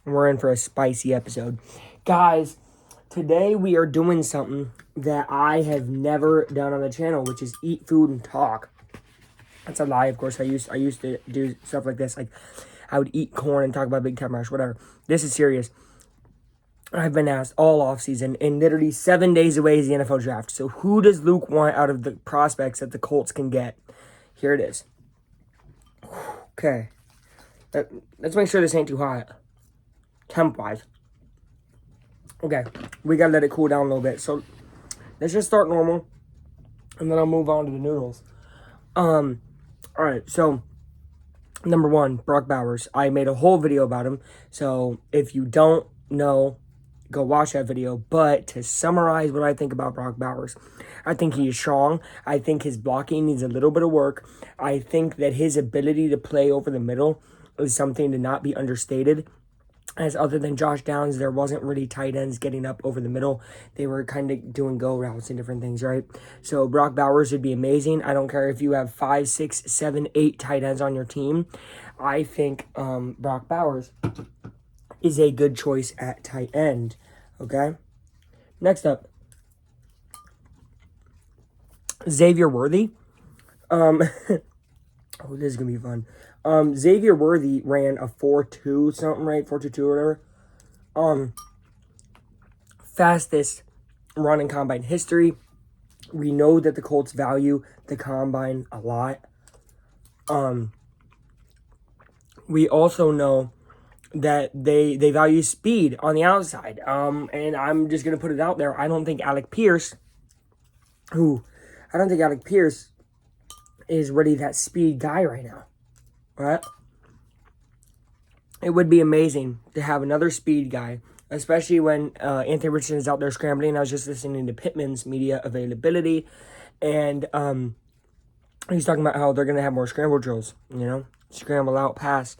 and we're in for a spicy episode. Guys, today we are doing something that I have never done on the channel, which is eat food and talk. That's a lie, of course. I used to do stuff like this, like I would eat corn and talk about Big Time Rush, whatever. This is serious. I've been asked all offseason, and literally 7 days away is the NFL draft. So who does Luke want out of the prospects that the Colts can get? Here it is. Okay. Let's make sure this ain't too hot. Temp-wise. Okay. We gotta let it cool down a little bit. So let's just start normal, and then I'll move on to the noodles. Alright, so number one, Brock Bowers. I made a whole video about him. So if you don't know, go watch that video. But to summarize what I think about Brock Bowers, I think he is strong. I think his blocking needs a little bit of work. I think that his ability to play over the middle is something to not be understated. As other than Josh Downs, there wasn't really tight ends getting up over the middle. They were kind of doing go routes and different things, right? So Brock Bowers would be amazing. I don't care if you have 5, 6, 7, 8 tight ends on your team. I think Brock Bowers is a good choice at tight end, okay? Next up, Xavier Worthy. Oh, this is going to be fun. Xavier Worthy ran a 4.2 something, right? 4.22 or whatever. Fastest run in combine history. We know that the Colts value the combine a lot. We also know that they value speed on the outside. And I'm just going to put it out there. I don't think Alec Pierce is really that speed guy right now. Right? It would be amazing to have another speed guy, especially when Anthony Richardson is out there scrambling. I was just listening to Pittman's media availability, and he's talking about how they're going to have more scramble drills, scramble out, pass.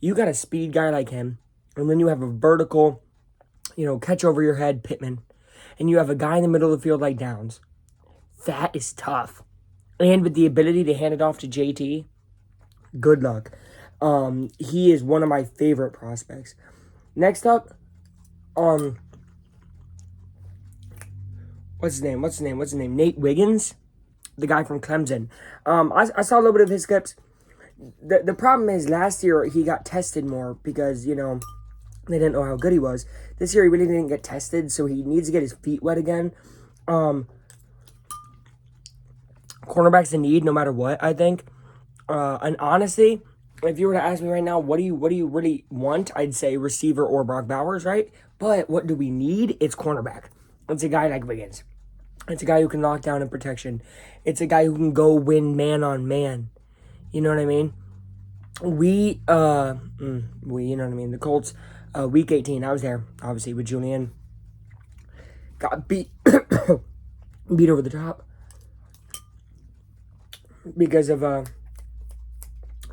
You got a speed guy like him, and then you have a vertical, catch over your head, Pittman, and you have a guy in the middle of the field like Downs. That is tough. And with the ability to hand it off to JT, good luck. He is one of my favorite prospects. Next up, what's his name? Nate Wiggins, the guy from Clemson. I saw a little bit of his clips. The problem is last year he got tested more because, they didn't know how good he was. This year he really didn't get tested, so he needs to get his feet wet again. Cornerback's a need no matter what, I think. And honestly, if you were to ask me right now, what do you really want? I'd say receiver or Brock Bowers, right? But what do we need? It's cornerback. It's a guy like Wiggins. It's a guy who can lock down in protection. It's a guy who can go win man on man. You know what I mean? You know what I mean? The Colts, week 18, I was there, obviously, with Julian. Got beat over the top because of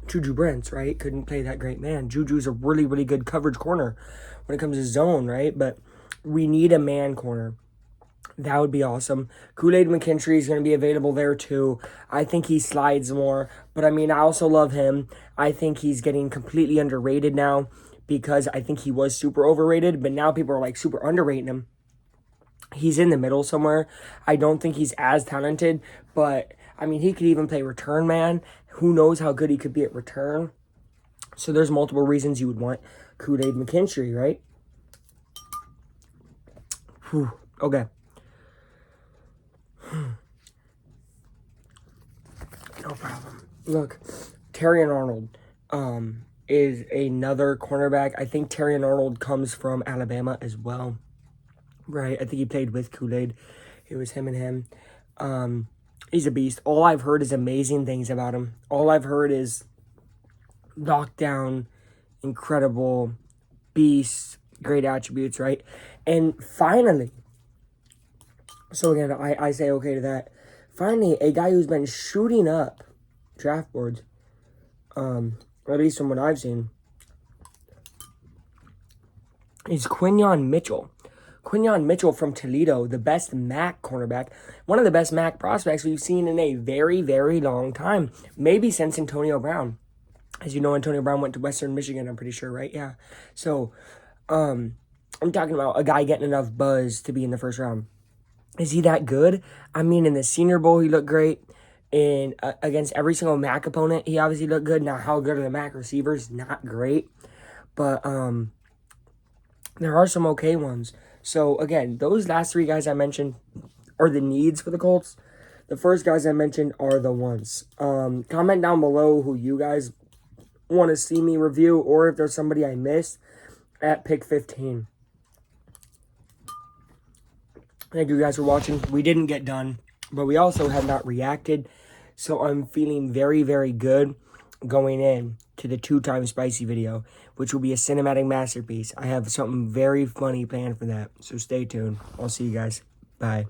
Juju Brents, right? Couldn't play that great man. Juju's a really, really good coverage corner when it comes to zone, right? But we need a man corner. That would be awesome. Kool-Aid McKinstry is going to be available there too. I think he slides more. But, I also love him. I think he's getting completely underrated now because I think he was super overrated. But now people are, super underrating him. He's in the middle somewhere. I don't think he's as talented. But, he could even play return man. Who knows how good he could be at return. So there's multiple reasons you would want Kool-Aid McKinstry, right? Whew. Okay. No problem. Look, Terrion Arnold is another cornerback. I think Terrion Arnold comes from Alabama as well, right? I think he played with Kool-Aid. It was him and him. He's a beast. All I've heard is amazing things about him. All I've heard is lockdown, incredible, beast, great attributes, right? And finally, so again, I say okay to that. Finally, a guy who's been shooting up draft boards, at least from what I've seen, is Quinyon Mitchell. Quinyon Mitchell from Toledo, the best MAC cornerback, one of the best MAC prospects we've seen in a very, very long time. Maybe since Antonio Brown. As you know, Antonio Brown went to Western Michigan, I'm pretty sure, right? Yeah. So, I'm talking about a guy getting enough buzz to be in the first round. Is he that good? I mean, in the Senior Bowl, he looked great. And against every single MAC opponent, he obviously looked good. Now, how good are the MAC receivers? Not great. But there are some okay ones. So, again, those last three guys I mentioned are the needs for the Colts. The first guys I mentioned are the ones. Comment down below who you guys want to see me review, or if there's somebody I missed at pick 15. Thank you guys for watching. We didn't get done, but we also have not reacted. So I'm feeling very, very good going in to the 2-time spicy video, which will be a cinematic masterpiece. I have something very funny planned for that. So stay tuned. I'll see you guys. Bye.